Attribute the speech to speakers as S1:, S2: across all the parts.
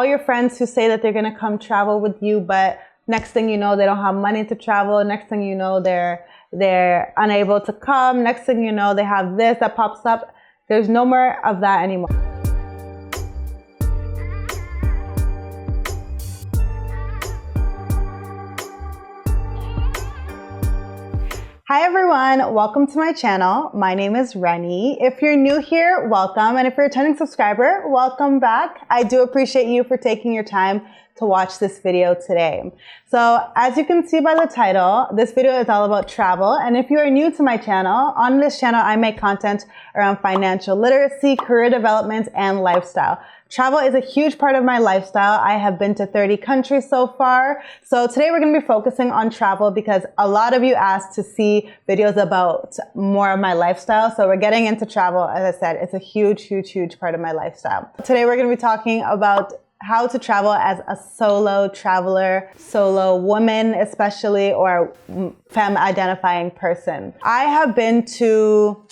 S1: All your friends who say that they're going to come travel with you, but next thing you know, they don't have money to travel. Next thing you know, they're unable to come. Next thing you know, they have this that pops up. There's no more of that anymore. Hi everyone, welcome to my channel. My name is Reni. If you're new here, welcome. And if you're a returning subscriber, welcome back. I do appreciate you for taking your time to watch this video today. So as you can see by the title, this video is all about travel. And if you are new to my channel, on this channel, I make content around financial literacy, career development, and lifestyle. Travel is a huge part of my lifestyle. I have been to 30 countries so far. So today we're going to be focusing on travel because a lot of you asked to see videos about more of my lifestyle. So we're getting into travel. As I said, it's a huge, huge, huge part of my lifestyle. Today we're going to be talking about how to travel as a solo traveler, solo woman especially, or femme-identifying person. I have been to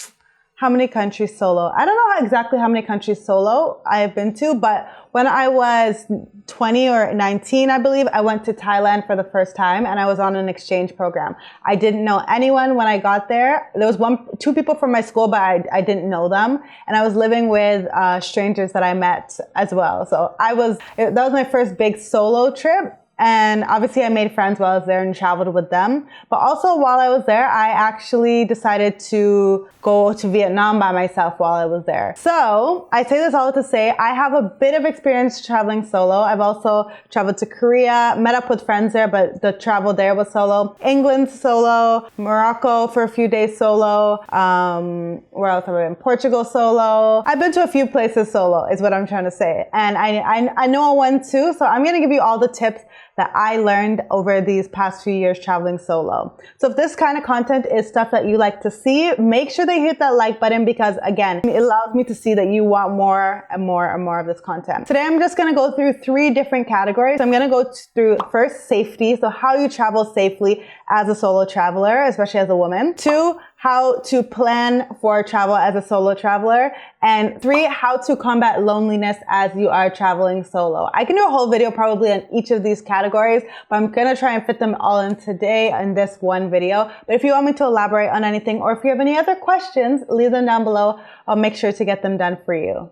S1: how many countries solo? I don't know exactly how many countries solo I have been to, but when I was 20 or 19, I believe, I went to Thailand for the first time and I was on an exchange program. I didn't know anyone when I got there. There was two people from my school, but I didn't know them. And I was living with strangers that I met as well. So that was my first big solo trip. And obviously I made friends while I was there and traveled with them. But also while I was there, I actually decided to go to Vietnam by myself while I was there. So I say this all to say I have a bit of experience traveling solo. I've also traveled to Korea, met up with friends there, but the travel there was solo. England solo, Morocco for a few days solo. Where else have I been? Portugal solo. I've been to a few places solo is what I'm trying to say. And I know one too. So I'm going to give you all the tips that I learned over these past few years traveling solo. So if this kind of content is stuff that you like to see, make sure they hit that like button because again, it allows me to see that you want more and more and more of this content. Today, I'm just gonna go through 3 different categories. I'm gonna go through first, safety. So how you travel safely as a solo traveler, especially as a woman. 2, how to plan for travel as a solo traveler. And 3, how to combat loneliness as you are traveling solo. I can do a whole video probably on each of these categories, but I'm gonna try and fit them all in today in this one video. But if you want me to elaborate on anything, or if you have any other questions, leave them down below. I'll make sure to get them done for you.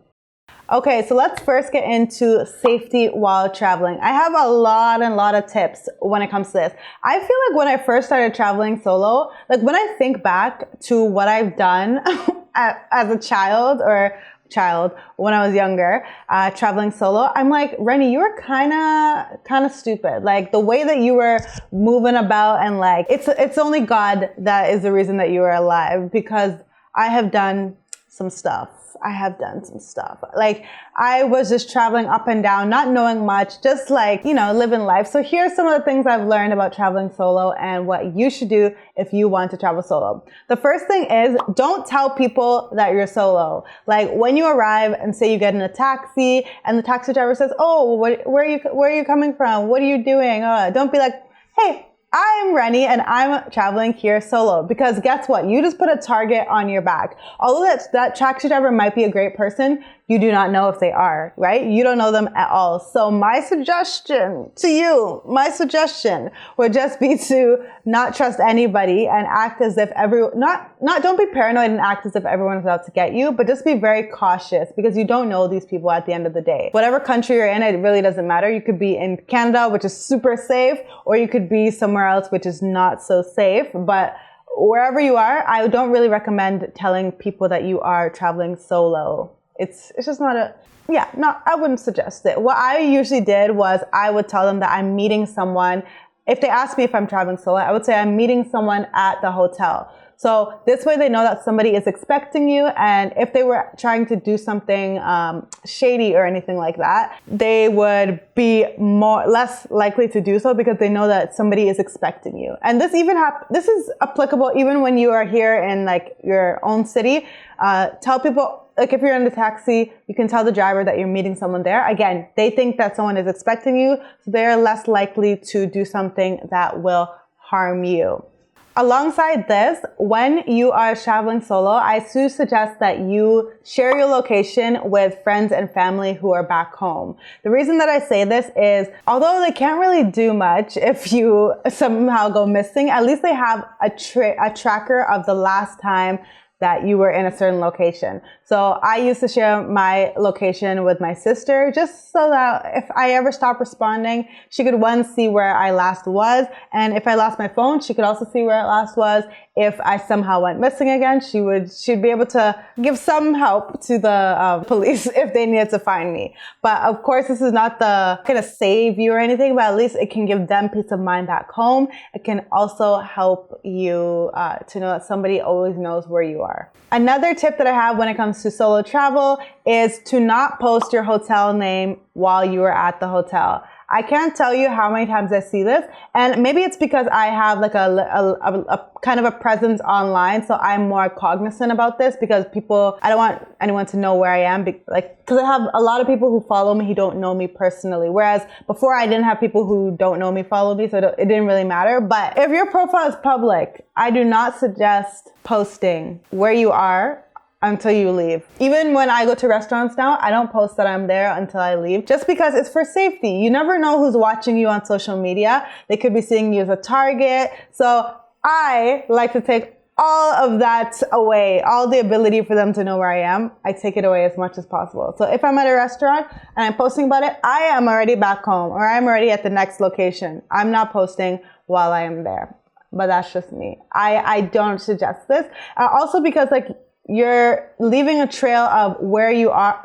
S1: Okay, so let's first get into safety while traveling. I have a lot of tips when it comes to this. I feel like when I first started traveling solo, like when I think back to what I've done as a child when I was younger, traveling solo, I'm like, Reni, you were kind of stupid. Like the way that you were moving about and like, it's only God that is the reason that you are alive because I have done some stuff. Like I was just traveling up and down, not knowing much, just like, you know, living life. So here's some of the things I've learned about traveling solo and what you should do if you want to travel solo. The first thing is don't tell people that you're solo. Like when you arrive and say you get in a taxi and the taxi driver says, oh, where are you coming from? What are you doing? Don't be like, hey, I'm Reni and I'm traveling here solo because guess what? You just put a target on your back. Although that taxi driver might be a great person, you do not know if they are, right? You don't know them at all. So my suggestion to you, would just be to not trust anybody and act as if don't be paranoid and act as if everyone's out to get you, but just be very cautious because you don't know these people at the end of the day. Whatever country you're in, it really doesn't matter. You could be in Canada, which is super safe, or you could be somewhere else, which is not so safe. But wherever you are, I don't really recommend telling people that you are traveling solo. It's just not I wouldn't suggest it. What I usually did was I would tell them that I'm meeting someone. If they ask me if I'm traveling solo, I would say I'm meeting someone at the hotel. So this way they know that somebody is expecting you, and if they were trying to do something shady or anything like that, they would be less likely to do so because they know that somebody is expecting you. And this is applicable even when you are here in like your own city. Tell people, like if you're in the taxi, you can tell the driver that you're meeting someone there. Again, they think that someone is expecting you, so they're less likely to do something that will harm you. Alongside this, when you are traveling solo, I do suggest that you share your location with friends and family who are back home. The reason that I say this is, although they can't really do much if you somehow go missing, at least they have a tracker of the last time that you were in a certain location. So I used to share my location with my sister just so that if I ever stopped responding, she could see where I last was. And if I lost my phone, she could also see where it last was. If I somehow went missing again, she'd be able to give some help to the police if they needed to find me. But of course, this is not gonna save you or anything, but at least it can give them peace of mind back home. It can also help you to know that somebody always knows where you are. Another tip that I have when it comes to solo travel is to not post your hotel name while you are at the hotel. I can't tell you how many times I see this, and maybe it's because I have like a kind of a presence online, so I'm more cognizant about this because I don't want anyone to know where I am, because I have a lot of people who follow me who don't know me personally, whereas before I didn't have people who don't know me follow me, so it didn't really matter. But if your profile is public, I do not suggest posting where you are until you leave. Even when I go to restaurants now, I don't post that I'm there until I leave, just because it's for safety. You never know who's watching you on social media. They could be seeing you as a target. So I like to take all of that away, all the ability for them to know where I am. I take it away as much as possible. So if I'm at a restaurant and I'm posting about it, I am already back home or I'm already at the next location. I'm not posting while I am there. But that's just me. I don't suggest this. Also because you're leaving a trail of where you are.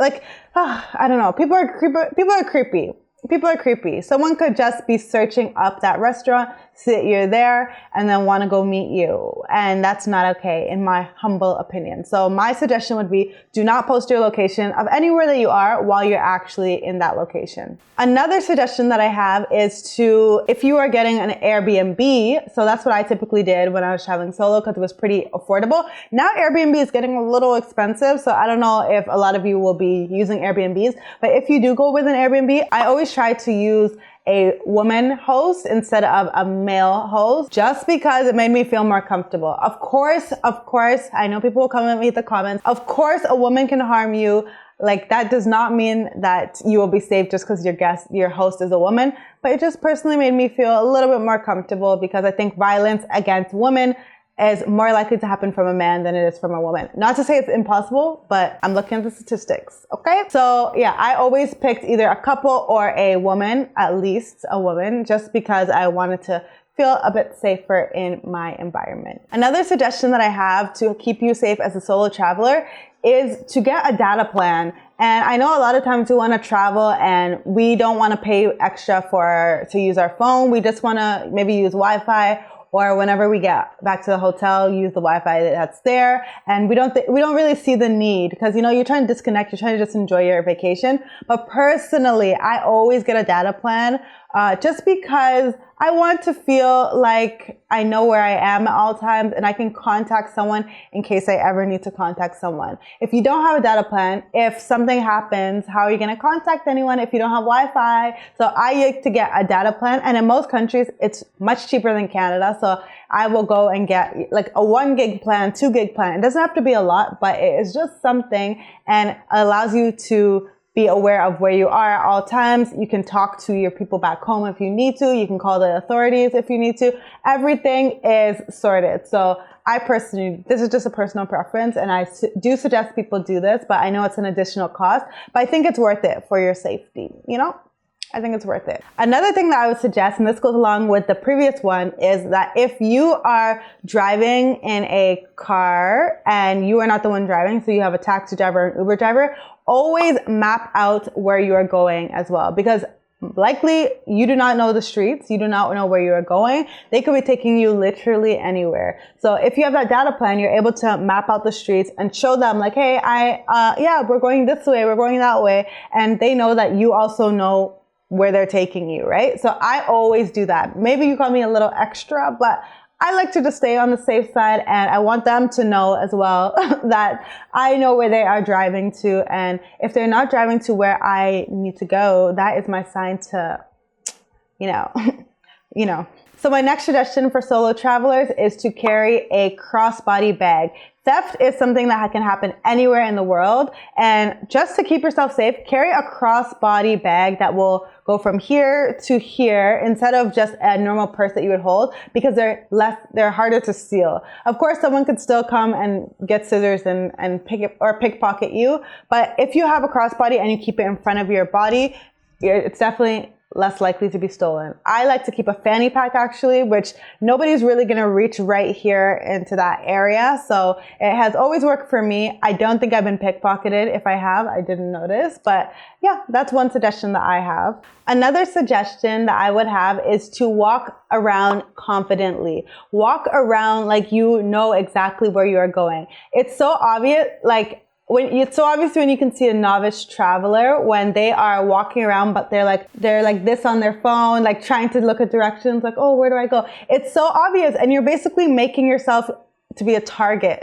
S1: I don't know. People are creepy. People are creepy. Someone could just be searching up that restaurant, see that you're there, and then want to go meet you. And that's not okay, in my humble opinion. So my suggestion would be, do not post your location of anywhere that you are while you're actually in that location. Another suggestion that I have is if you are getting an Airbnb, so that's what I typically did when I was traveling solo because it was pretty affordable. Now Airbnb is getting a little expensive, so I don't know if a lot of you will be using Airbnbs, but if you do go with an Airbnb, I always try to use a woman host instead of a male host, just because it made me feel more comfortable. Of course, I know people will come at me in the comments. Of course, a woman can harm you. That does not mean that you will be safe just because your host is a woman, but it just personally made me feel a little bit more comfortable because I think violence against women is more likely to happen from a man than it is from a woman. Not to say it's impossible, but I'm looking at the statistics, okay? So yeah, I always picked either a couple or a woman, at least a woman, just because I wanted to feel a bit safer in my environment. Another suggestion that I have to keep you safe as a solo traveler is to get a data plan. And I know a lot of times we want to travel and we don't want to pay extra to use our phone. We just want to maybe use Wi-Fi, or whenever we get back to the hotel, use the Wi-Fi that's there. And we don't really see the need because, you're trying to disconnect. You're trying to just enjoy your vacation. But personally, I always get a data plan just because I want to feel like I know where I am at all times and I can contact someone in case I ever need to contact someone. If you don't have a data plan, if something happens, how are you going to contact anyone if you don't have Wi-Fi? So I like to get a data plan, and in most countries, it's much cheaper than Canada. So I will go and get a 1 gig plan, 2 gig plan. It doesn't have to be a lot, but it is just something, and it allows you to be aware of where you are at all times. You can talk to your people back home if you need to. You can call the authorities if you need to. Everything is sorted. So this is just a personal preference, and I do suggest people do this, but I know it's an additional cost, but I think it's worth it for your safety, I think it's worth it. Another thing that I would suggest, and this goes along with the previous one, is that if you are driving in a car and you are not the one driving, so you have a taxi driver or an Uber driver, always map out where you are going as well, because likely you do not know the streets. You do not know where you are going. They could be taking you literally anywhere. So if you have that data plan, you're able to map out the streets and show them hey, we're going this way, we're going that way. And they know that you also know where they're taking you, right? So I always do that. Maybe you call me a little extra, but I like to just stay on the safe side, and I want them to know as well that I know where they are driving to. And if they're not driving to where I need to go, that is my sign to, you know. So my next suggestion for solo travelers is to carry a crossbody bag. Theft is something that can happen anywhere in the world. And just to keep yourself safe, carry a crossbody bag that will go from here to here instead of just a normal purse that you would hold, because they're harder to steal. Of course, someone could still come and get scissors and pickpocket you. But if you have a crossbody and you keep it in front of your body, it's definitely less likely to be stolen. I like to keep a fanny pack actually, which nobody's really gonna reach right here into that area. So it has always worked for me. I don't think I've been pickpocketed. If I have, I didn't notice. But yeah, that's one suggestion that I have. Another suggestion that I would have is to walk around confidently. Walk around like you know exactly where you are going. It's so obvious, it's so obvious when you can see a novice traveler when they are walking around, but they're like this on their phone, like trying to look at directions, like, oh, where do I go? It's so obvious, and you're basically making yourself to be a target.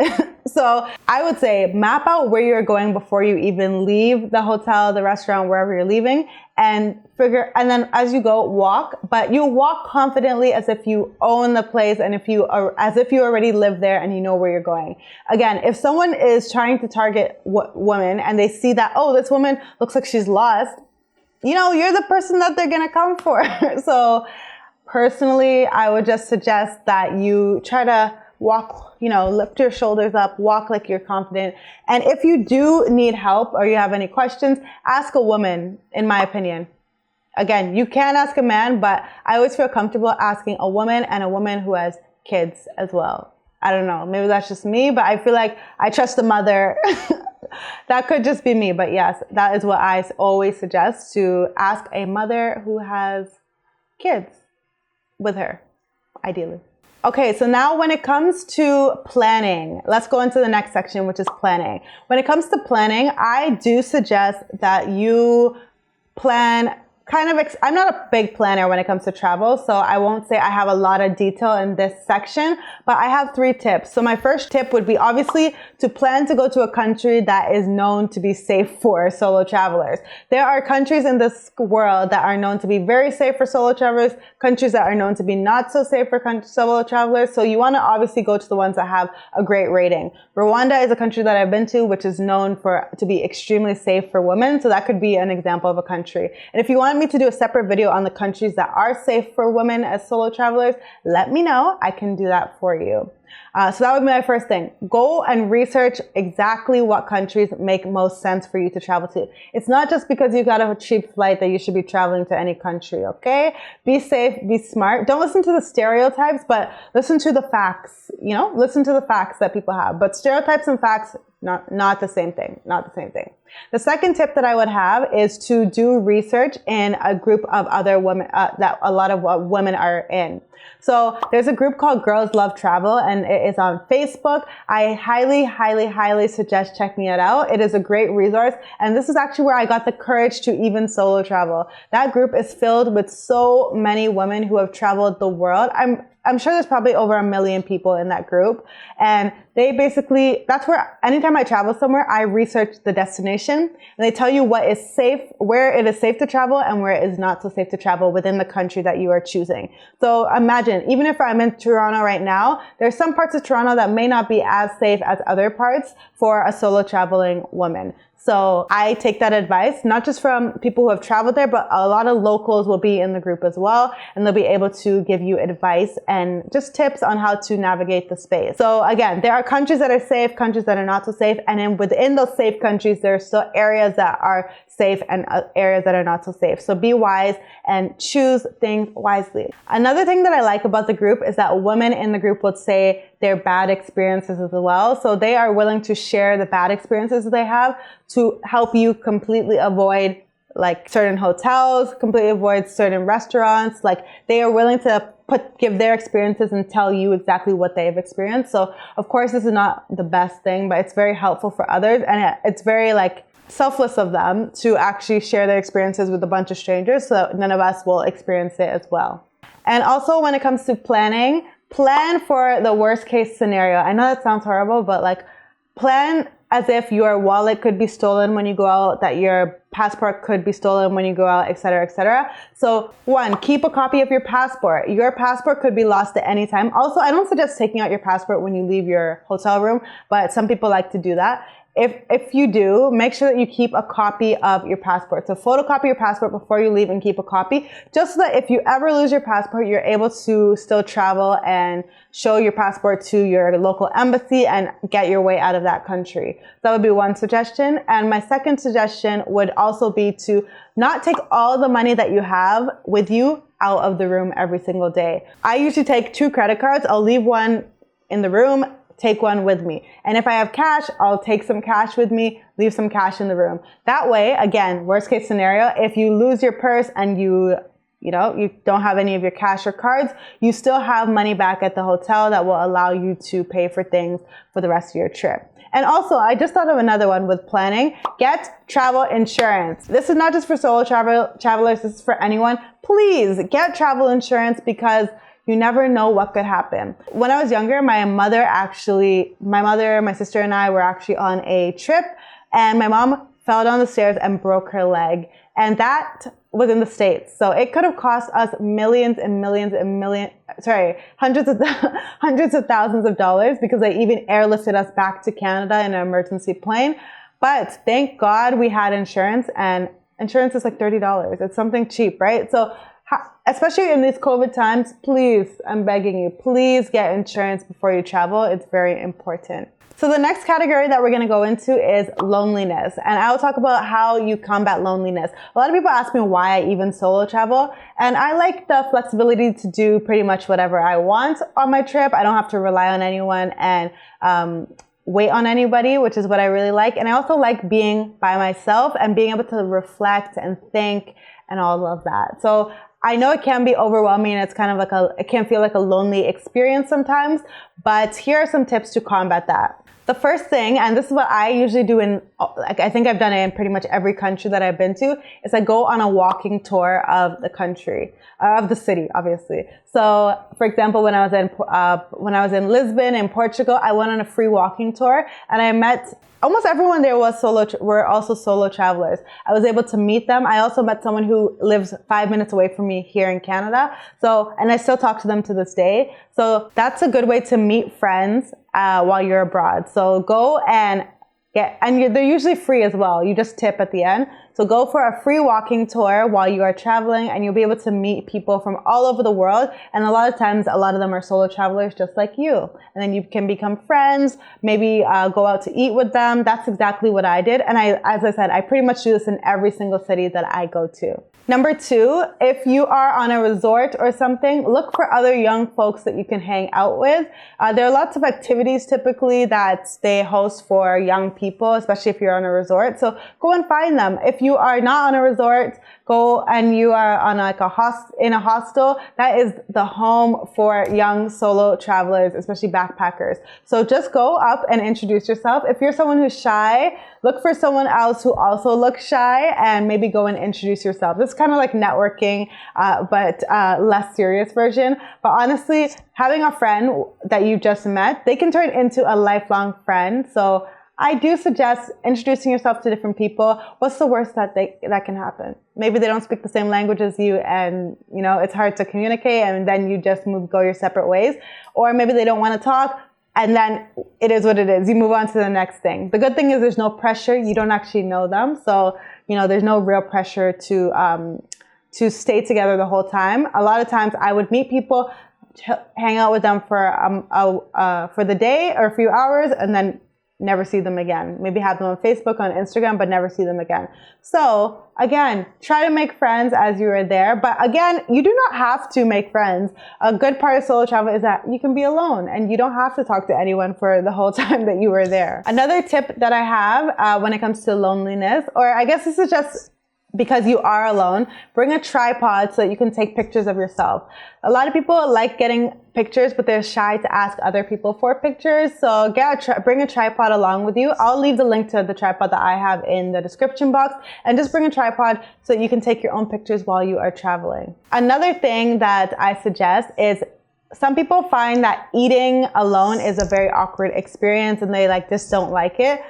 S1: So I would say map out where you're going before you even leave the hotel, the restaurant, wherever you're leaving, and then as you go, walk, but you walk confidently as if you own the place and as if you already live there and you know where you're going. Again, if someone is trying to target women and they see that, oh, this woman looks like she's lost, you're the person that they're gonna come for. So personally, I would just suggest that you try to walk, lift your shoulders up, walk like you're confident. And if you do need help or you have any questions, ask a woman, in my opinion. Again, you can ask a man, but I always feel comfortable asking a woman, and a woman who has kids as well. I don't know, maybe that's just me, but I feel like I trust the mother. That could just be me, but yes, that is what I always suggest, to ask a mother who has kids with her, ideally. Okay, so now when it comes to planning, let's go into the next section, which is planning. When it comes to planning, I do suggest that you plan I'm not a big planner when it comes to travel, so I won't say I have a lot of detail in this section, but I have 3 tips. So my first tip would be obviously to plan to go to a country that is known to be safe for solo travelers. There are countries in this world that are known to be very safe for solo travelers, countries that are known to be not so safe for solo travelers. So you want to obviously go to the ones that have a great rating. Rwanda is a country that I've been to, which is known to be extremely safe for women. So that could be an example of a country. And if you want me to do a separate video on the countries that are safe for women as solo travelers, let me know. I can do that for you. So that would be my first thing. Go and research exactly what countries make most sense for you to travel to. It's not just because you got a cheap flight that you should be traveling to any country, okay? Be safe, be smart. Don't listen to the stereotypes, but listen to the facts, listen to the facts that people have. But stereotypes and facts, not the same thing, not the same thing. The second tip that I would have is to do research in a group of other women that a lot of women are in. So there's a group called Girls Love Travel, and it is on Facebook. I highly, highly, highly suggest checking it out. It is a great resource, and this is actually where I got the courage to even solo travel. That group is filled with so many women who have traveled the world. I'm sure there's probably over 1 million people in that group. And they basically, that's where anytime I travel somewhere, I research the destination, and they tell you what is safe, where it is safe to travel and where it is not so safe to travel within the country that you are choosing. So imagine, even if I'm in Toronto right now, there's some parts of Toronto that may not be as safe as other parts for a solo traveling woman. So I take that advice, not just from people who have traveled there, but a lot of locals will be in the group as well. And they'll be able to give you advice and just tips on how to navigate the space. So again, there are countries that are safe, countries that are not so safe. And then within those safe countries, there are still areas that are safe and areas that are not so safe. So be wise and choose things wisely. Another thing that I like about the group is that women in the group would say their bad experiences as well. So they are willing to share the bad experiences they have to help you completely avoid certain hotels, completely avoid certain restaurants. They are willing to give their experiences and tell you exactly what they've experienced. So of course, this is not the best thing, but it's very helpful for others. And it's very selfless of them to actually share their experiences with a bunch of strangers, so none of us will experience it as well. And also when it comes to planning, plan for the worst case scenario. I know that sounds horrible, but plan as if your wallet could be stolen when you go out, that your passport could be stolen when you go out, etc., etc. So one, keep a copy of your passport. Your passport could be lost at any time. Also, I don't suggest taking out your passport when you leave your hotel room, but some people like to do that. If you do, make sure that you keep a copy of your passport. So photocopy your passport before you leave and keep a copy, just so that if you ever lose your passport, you're able to still travel and show your passport to your local embassy and get your way out of that country. That would be one suggestion. And my second suggestion would also be to not take all the money that you have with you out of the room every single day. I usually take 2 credit cards. I'll leave one in the room, take one with me. And if I have cash, I'll take some cash with me, leave some cash in the room. That way, again, worst case scenario, if you lose your purse and you don't have any of your cash or cards, you still have money back at the hotel that will allow you to pay for things for the rest of your trip. And also, I just thought of another one with planning. Get travel insurance. This is not just for solo travelers, this is for anyone. Please get travel insurance because you never know what could happen. When I was younger, my mother, my sister and I were actually on a trip, and my mom fell down the stairs and broke her leg. And that was in the States. So it could have cost us hundreds of thousands of dollars, because they even airlifted us back to Canada in an emergency plane. But thank God we had insurance, and insurance is like $30. It's something cheap, right? So especially in these COVID times, please, I'm begging you, please get insurance before you travel. It's very important. So the next category that we're going to go into is loneliness. And I will talk about how you combat loneliness. A lot of people ask me why I even solo travel. And I like the flexibility to do pretty much whatever I want on my trip. I don't have to rely on anyone and wait on anybody, which is what I really like. And I also like being by myself and being able to reflect and think and all of that. So I know it can be overwhelming, and it's kind of like it can feel like a lonely experience sometimes, but here are some tips to combat that. The first thing, and this is what I usually do I think I've done it in pretty much every country that I've been to, is I go on a walking tour of the country, of the city, obviously. So, for example, when I was in Lisbon in Portugal, I went on a free walking tour, and I met almost everyone there were also solo travelers. I was able to meet them. I also met someone who lives 5 minutes away from me here in Canada. And I still talk to them to this day. So that's a good way to meet friends while you're abroad. So go and they're usually free as well. You just tip at the end. So go for a free walking tour while you are traveling, and you'll be able to meet people from all over the world. And a lot of times, a lot of them are solo travelers just like you. And then you can become friends, maybe go out to eat with them. That's exactly what I did. And as I said, I pretty much do this in every single city that I go to. Number 2, if you are on a resort or something, look for other young folks that you can hang out with. There are lots of activities typically that they host for young people, especially if you're on a resort. So go and find them. If you are not on a resort, go and you are on in a hostel, that is the home for young solo travelers, especially backpackers. So just go up and introduce yourself. If you're someone who's shy, look for someone else who also looks shy and maybe go and introduce yourself. This is kind of like networking, but less serious version. But honestly, having a friend that you just met, they can turn into a lifelong friend. So I do suggest introducing yourself to different people. What's the worst that can happen? Maybe they don't speak the same language as you, and it's hard to communicate, and then you just go your separate ways. Or maybe they don't want to talk, and then it is what it is. You move on to the next thing. The good thing is there's no pressure. You don't actually know them, so there's no real pressure to stay together the whole time. A lot of times I would meet people, hang out with them for the day or a few hours, and then never see them again. Maybe have them on Facebook, on Instagram, but never see them again. So again, try to make friends as you are there. But again, you do not have to make friends. A good part of solo travel is that you can be alone and you don't have to talk to anyone for the whole time that you were there. Another tip that I have when it comes to loneliness, or I guess this is just because you are alone, bring a tripod so that you can take pictures of yourself. A lot of people like getting pictures, but they're shy to ask other people for pictures. So bring a tripod along with you. I'll leave the link to the tripod that I have in the description box, and just bring a tripod so that you can take your own pictures while you are traveling. Another thing that I suggest is some people find that eating alone is a very awkward experience and they just don't like it.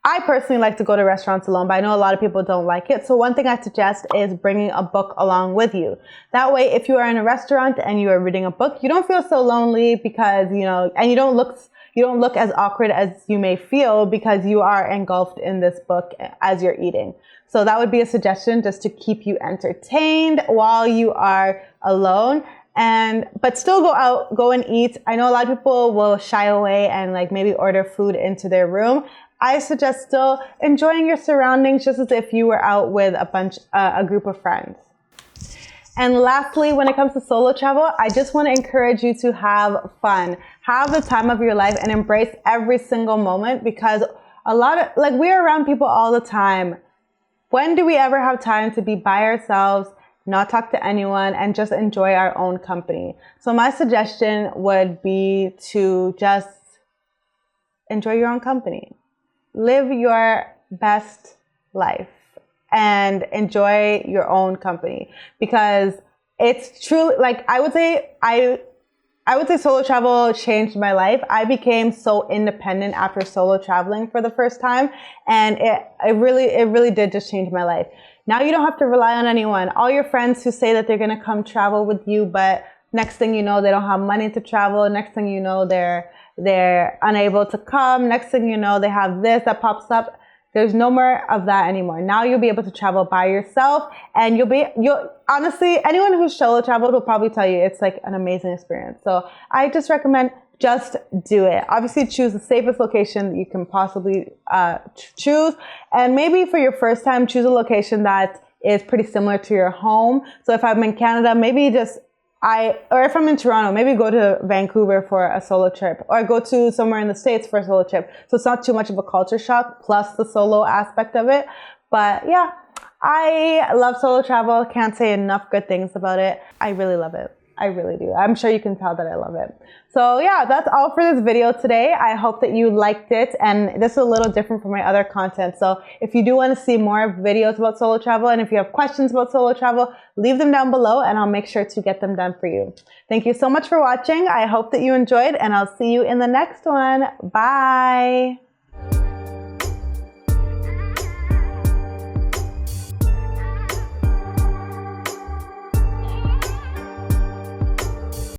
S1: I personally like to go to restaurants alone, but I know a lot of people don't like it. So one thing I suggest is bringing a book along with you. That way, if you are in a restaurant and you are reading a book, you don't feel so lonely because, and you don't look as awkward as you may feel because you are engulfed in this book as you're eating. So that would be a suggestion, just to keep you entertained while you are alone. But still go and eat. I know a lot of people will shy away and maybe order food into their room. I suggest still enjoying your surroundings just as if you were out with a group of friends. And lastly, when it comes to solo travel, I just want to encourage you to have fun. Have the time of your life and embrace every single moment, because we're around people all the time. When do we ever have time to be by ourselves, not talk to anyone, and just enjoy our own company? So my suggestion would be to just enjoy your own company. Live your best life and enjoy your own company, because it's truly, I would say solo travel changed my life. I became so independent after solo traveling for the first time, and it really did just change my life. Now you don't have to rely on anyone. All your friends who say that they're going to come travel with you, but next thing you know, they don't have money to travel. Next thing you know, they're unable to come. Next thing you know, they have this that pops up. There's no more of that anymore. Now you'll be able to travel by yourself, and you'll honestly, anyone who's solo traveled will probably tell you it's an amazing experience. So I just recommend just do it. Obviously choose the safest location that you can possibly choose. And maybe for your first time, choose a location that is pretty similar to your home. So if I'm in Canada, maybe or if I'm in Toronto, maybe go to Vancouver for a solo trip, or go to somewhere in the States for a solo trip. So it's not too much of a culture shock, plus the solo aspect of it. But yeah, I love solo travel. Can't say enough good things about it. I really love it. I really do. I'm sure you can tell that I love it. So yeah, that's all for this video today. I hope that you liked it, and this is a little different from my other content. So if you do want to see more videos about solo travel, and if you have questions about solo travel, leave them down below and I'll make sure to get them done for you. Thank you so much for watching. I hope that you enjoyed, and I'll see you in the next one. Bye.